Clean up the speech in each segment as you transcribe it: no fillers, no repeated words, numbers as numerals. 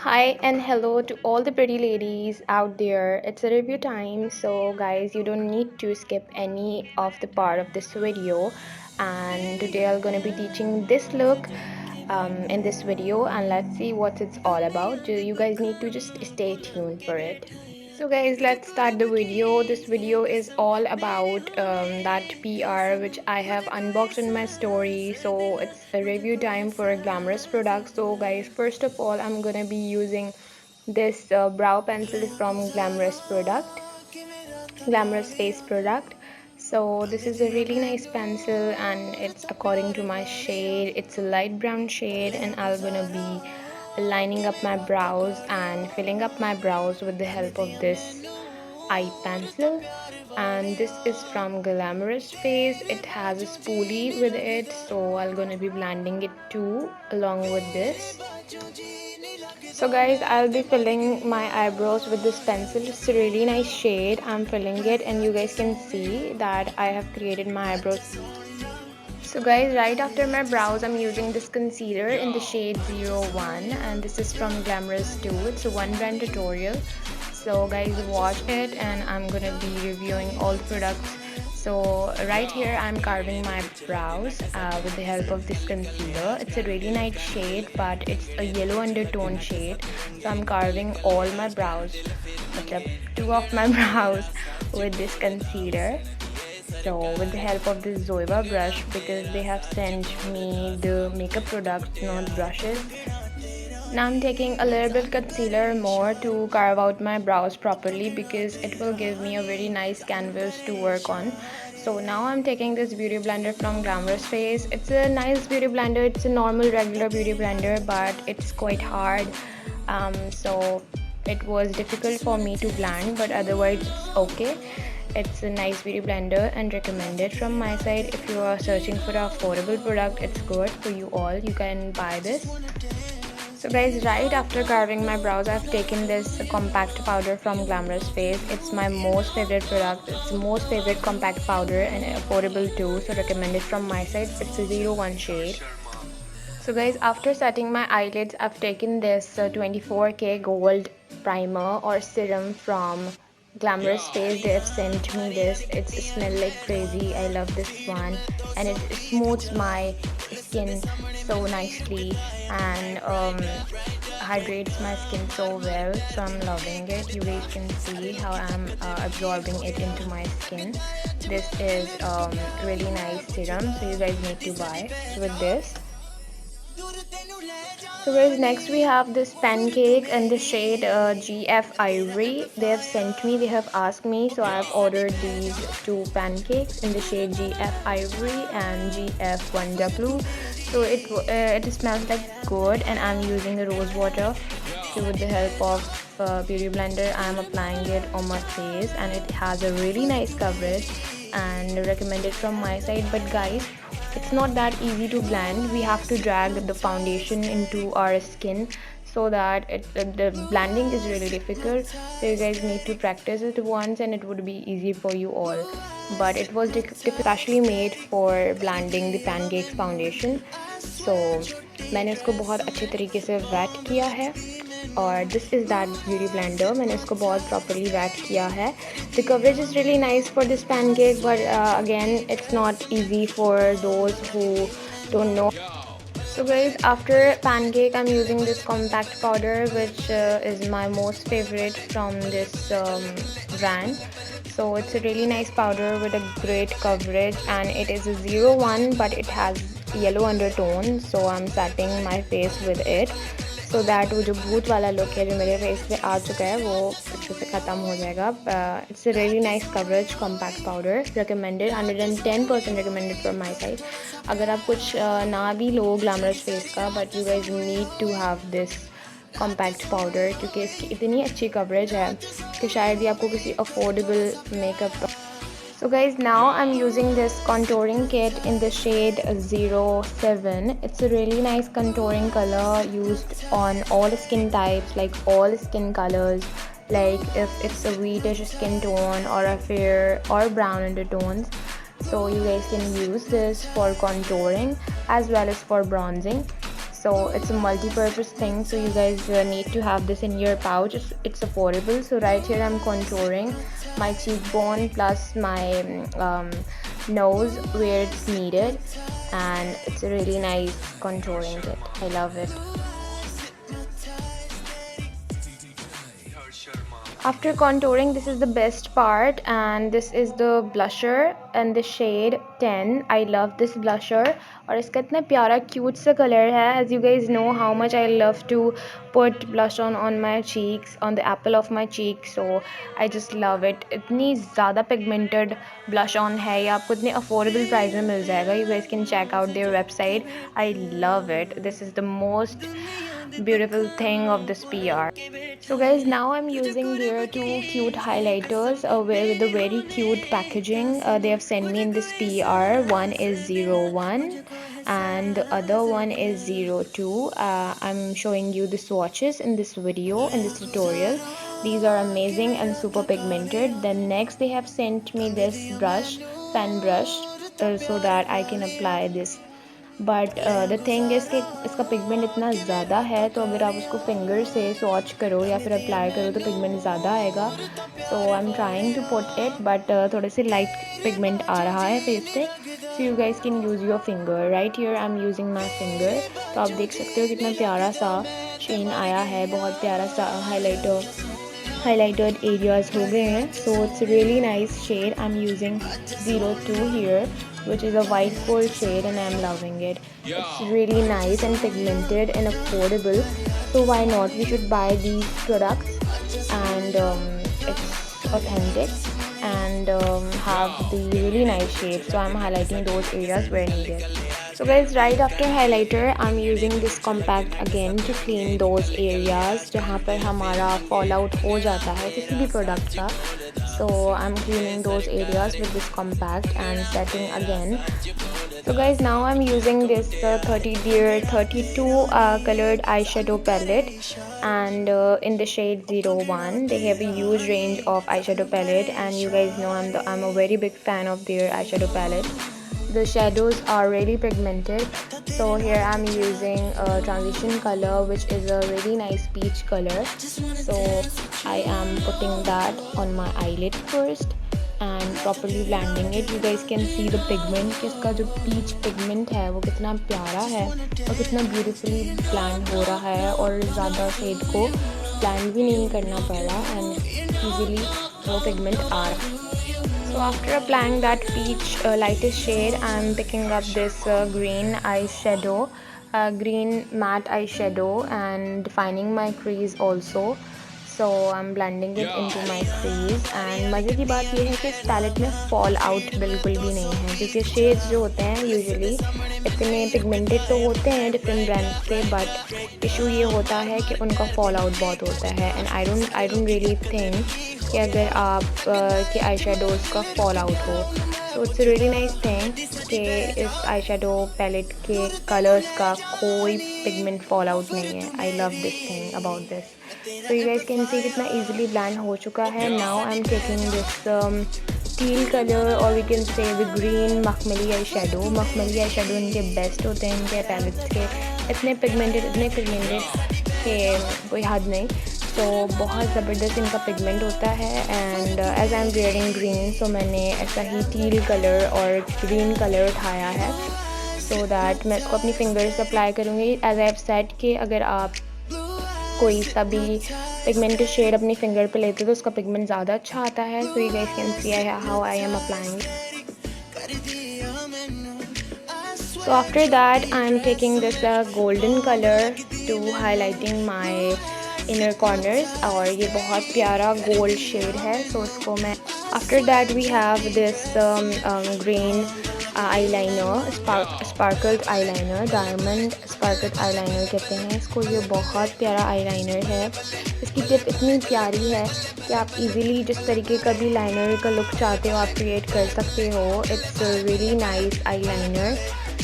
Hi and hello to all the pretty ladies out there. It's a review time, so guys, you don't need to skip any of the part of this video. And today I'm gonna be teaching this look in this video, and let's see what it's all about. You guys need to just stay tuned for it. So guys, let's start the video. This video is all about that PR which I have unboxed in my story. So it's a review time for a Glamorous product. So guys, first of all, I'm gonna be using this brow pencil from Glamorous face product. So this is a really nice pencil and it's according to my shade. It's a light brown shade and I'm gonna be lining up my brows and filling up my brows with the help of this eye pencil. And this is from Glamorous face. It has a spoolie with it, so I'm gonna be blending it too along with this. So guys, I'll be filling my eyebrows with this pencil. It's a really nice shade. I'm filling it and you guys can see that I have created my eyebrows. So guys, right after my brows, I'm using this concealer in the shade 01 and this is from Glamorous too. It's a one brand tutorial. So guys, watch it and I'm gonna be reviewing all the products. So right here I'm carving my brows with the help of this concealer. It's a really nice shade but it's a yellow undertone shade. So I'm carving all my brows, two of my brows with this concealer. So with the help of this Zoeva brush, because they have sent me the makeup products, not brushes. Now I'm taking a little bit concealer more to carve out my brows properly because it will give me a very nice canvas to work on. So now I'm taking this beauty blender from Glamorous Face. It's a nice beauty blender. It's a normal regular beauty blender but it's quite hard. So it was difficult for me to blend but otherwise it's okay. It's a nice beauty blender and recommended from my side. If you are searching for an affordable product, it's good for you all. You can buy this. So guys, right after carving my brows, I've taken this compact powder from Glamorous Face. It's my most favorite product. It's the most favorite compact powder and affordable too. So recommended from my side. It's a 01 shade. So guys, after setting my eyelids, I've taken this 24K gold primer or serum from Glamorous Face. They have sent me this. It smells like crazy. I love this one and it smooths my skin so nicely and hydrates my skin so well. So I'm loving it. You guys can see how I'm absorbing it into my skin. This is really nice serum, so you guys need to buy with this. So guys, next we have this pancake in the shade GF Ivory. They have sent me, they have asked me, so I have ordered these two pancakes in the shade GF Ivory and GF1W. So it smells like good and I'm using the rose water. So with the help of beauty blender, I am applying it on my face and it has a really nice coverage and recommended from my side. But guys, it's not that easy to blend. We have to drag the foundation into our skin so that the blending is really difficult. So you guys need to practice it once and it would be easy for you all. But it was especially made for blending the pancakes foundation. So मैंने इसको बहुत अच्छे तरीके से wet किया है और this is that beauty blender. मैंने इसको बहुत properly wet किया है. The coverage is really nice for this pancake but again it's not easy for those who don't know. So guys, after pancake I'm using this compact powder which is my most favorite from this brand. So it's a really nice powder with a great coverage and it is a 01 but it has yellow undertone. So I'm setting my face with it so that वो जो भूत वाला look है जो मेरे face पे आ चुका है वो अच्छे से ख़त्म हो जाएगा. It's a really nice coverage compact powder, recommended 110% recommended from my side. अगर आप कुछ ना भी लो Glamorous face का but you guys need to have this compact powder क्योंकि इसकी इतनी अच्छी coverage है कि शायद ही आपको किसी affordable makeup. So guys, now I'm using this contouring kit in the shade 07. It's a really nice contouring color used on all skin types, like all skin colors, like if it's a wheatish skin tone or a fair or brown undertones. So you guys can use this for contouring as well as for bronzing. So it's a multi-purpose thing, so you guys need to have this in your pouch. It's affordable. So right here I'm contouring my cheekbone plus my nose where it's needed, and it's a really nice contouring kit. I love it. After contouring, this is the best part, and this is the blusher and the shade 10. I love this blusher, और इसका इतना प्यारा cute सा color है. As you guys know how much I love to put blush on my cheeks, on the apple of my cheek, so I just love it. इतनी ज़्यादा pigmented blush on है, ये आपको इतने affordable price में मिल जाएगा. You guys can check out their website. I love it. This is the most beautiful thing of this PR. So guys, now I'm using their two cute highlighters with a very cute packaging. They have sent me in this PR. One is 01 and the other one is 02. I'm showing you the swatches in this video, in this tutorial. These are amazing and super pigmented. Then next they have sent me this brush, pen brush, so that I can apply this. But the thing is कि इसका pigment इतना ज़्यादा है, तो अगर आप उसको finger से स्वॉच करो या फिर अप्लाई करो तो पिगमेंट ज़्यादा आएगा. So I am trying to put it, but थोड़े से लाइट पिगमेंट आ रहा है फेस पे. So you guys can use your finger. Right here I am using my finger. तो आप देख सकते हो कितना प्यारा सा शेन आया है, बहुत प्यारा सा highlighted areas हो गए हैं. So it's a really nice shade. I'm using 02 here, which is a white gold shade, and I'm loving it. It's really nice and pigmented and affordable, so why not? We should buy these products, and it's authentic and have the really nice shade. So I'm highlighting those areas where needed. So guys, right after highlighter I'm using this compact again to clean those areas जहाँ पर हमारा fallout हो जाता है किसी भी product का. So I'm cleaning those areas with this compact and setting again. So guys, now I'm using this 32 colored eyeshadow palette, and in the shade 01. They have a huge range of eyeshadow palette, and you guys know I'm a very big fan of their eyeshadow palette. The shadows are really pigmented, so here I'm using a transition color, which is a really nice peach color. So I am putting that on my eyelid first and properly blending it. You guys can see the pigment, इसका जो peach pigment है वो कितना प्यारा है और कितना beautifully blend हो रहा है, और ज़्यादा shade को blend भी नहीं करना पड़ रहा, and easily वो pigment आ रहा है. So after applying that peach lightest shade, I'm picking up this green eyeshadow, green matte eyeshadow, and defining my crease also. So I'm blending it into my crease. And मज़े की बात ये है कि इस पैलेट में फॉल आउट बिल्कुल भी नहीं है, क्योंकि शेड्स जो होते हैं यूजुअली इतने पिगमेंटेड तो होते हैं डिफरेंट ब्रांड्स के, बट इशू ये होता है कि उनका फॉल आउट बहुत होता है. And I don't really think कि अगर आप के आई शेडोज़ का फॉल आउट हो. So it's really nice thing कि इस आई शेडो पैलेट के कलर्स का कोई पिगमेंट फॉल आउट नहीं है. I love this thing about this. So you guys can see कितना easily blend हो चुका है. Now I'm taking this teal color, or we can say the green मखमली आई शेडो. मखमली आई शेडो इनके best होते हैं, इनके पैलेट्स के इतने पिगमेंटेड कि कोई हद नहीं. तो बहुत ज़बरदस्त इनका पिगमेंट होता है. And as I am wearing green, so मैंने ऐसा ही टील कलर और ग्रीन कलर उठाया है, सो दैट मैं इसको अपनी फिंगर्स अप्लाई करूँगी. एज आई हैव सेड कि अगर आप कोई सा भी पिगमेंटेड शेड अपनी फिंगर पे लेते तो उसका पिगमेंट ज़्यादा अच्छा आता है. सो you guys can see how I am applying. So after that I am taking this golden color to highlighting my inner corners, और ये बहुत प्यारा गोल्ड शेड है. सो इसको मैं after that we have this green eyeliner, sparkled eyeliner, diamond sparkled eyeliner कहते हैं इसको. ये बहुत प्यारा eyeliner है. इसकी टिप इतनी प्यारी है कि आप easily जिस तरीके का भी लाइनर का लुक चाहते हो आप क्रिएट कर सकते हो. It's really nice eyeliner.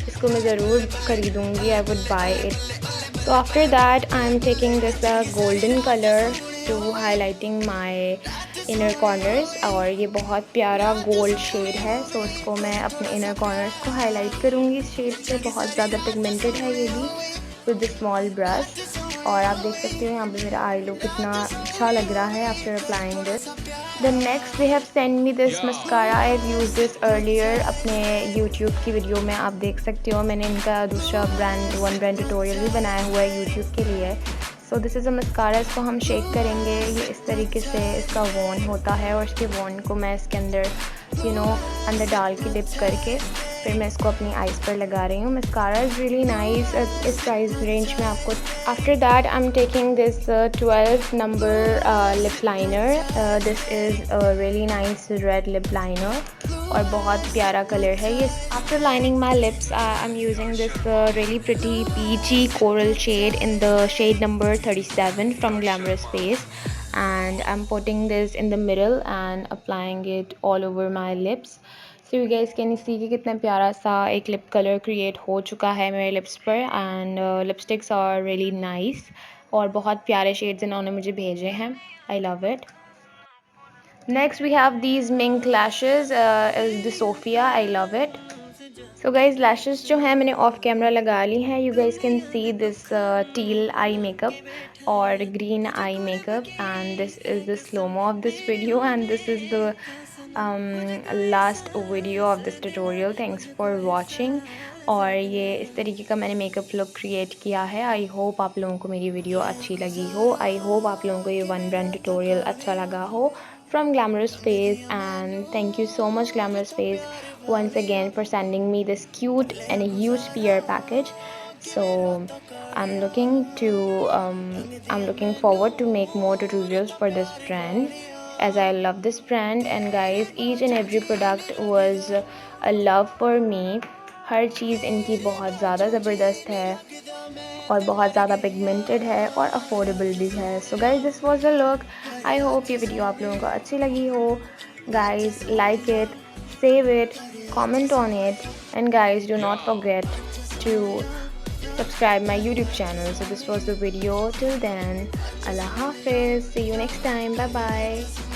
इसको मैं ज़रूर खरीदूँगी. I would buy it. So after that I am taking this golden color to highlighting my inner corners, और ये बहुत प्यारा गोल्ड शेड है. सो इसको मैं अपने inner corners को हाईलाइट करूँगी इस शेड से. बहुत ज़्यादा पिगमेंटेड है ये भी. With the small brush. और आप देख सकते हो यहाँ पे मेरा आई लुक कितना अच्छा लग रहा है after applying this. Then next they have send me this mascara. I have use this earlier अपने यूट्यूब की वीडियो में। आप देख सकते हो मैंने इनका दूसरा वन ब्रांड ट्यूटोरियल भी बनाया हुआ है यूट्यूब के लिए। So this is a mascara. इसको हम शेक करेंगे। ये इस तरीके से इसका वॉन होता है और इसके वॉन को मैं इसके अंदर अंदर डाल के डिप करके फिर मैं इसको अपनी आइज़ पर लगा रही हूँ। मस्कारा इज़ रियली नाइस इस प्राइस रेंज में आपको। After that I am taking this 12 number lip liner. This is really nice red lip liner और बहुत प्यारा कलर है ये। After lining my lips I am using this really pretty peachy coral shade in the shade number 37 from Glamorous Face, and I'm putting this in the middle and applying it all over my lips. So you guys can see कि कितना प्यारा सा एक lip colour create हो चुका है मेरे lips पर। And lipsticks are really nice और बहुत प्यारे शेड्स इन्होंने मुझे भेजे हैं। I love it. Next we have these mink lashes is the Sophia. I love it. So guys lashes जो हैं मैंने ऑफ कैमरा लगा ली हैं। You guys can see this teal eye makeup और green eye makeup, and this is the slomo of this video, and this is the last video of this tutorial. Thanks for watching. और ये इस तरीके का मैंने makeup look create किया है। I hope आप लोगों को मेरी वीडियो अच्छी लगी हो। आई होप आप लोगों को ये वन ब्रांड ट्यूटोरियल अच्छा लगा हो from Glamorous Face, and thank you so much Glamorous Face once again for sending me this cute and a huge PR package. So I'm looking to I'm looking forward to make more tutorials for this brand as I love this brand. And guys, each and every product was a love for me. हर चीज़ इनकी बहुत ज़्यादा ज़बरदस्त है और बहुत ज़्यादा pigmented है और अफोर्डेबल भी है। So guys this was a look. I hope ये वीडियो आप लोगों को अच्छी लगी हो। Guys like it, save it, comment on it, and guys do not forget to subscribe my YouTube channel. So this was the video. Till then, Allah Hafiz. See you next time. Bye bye.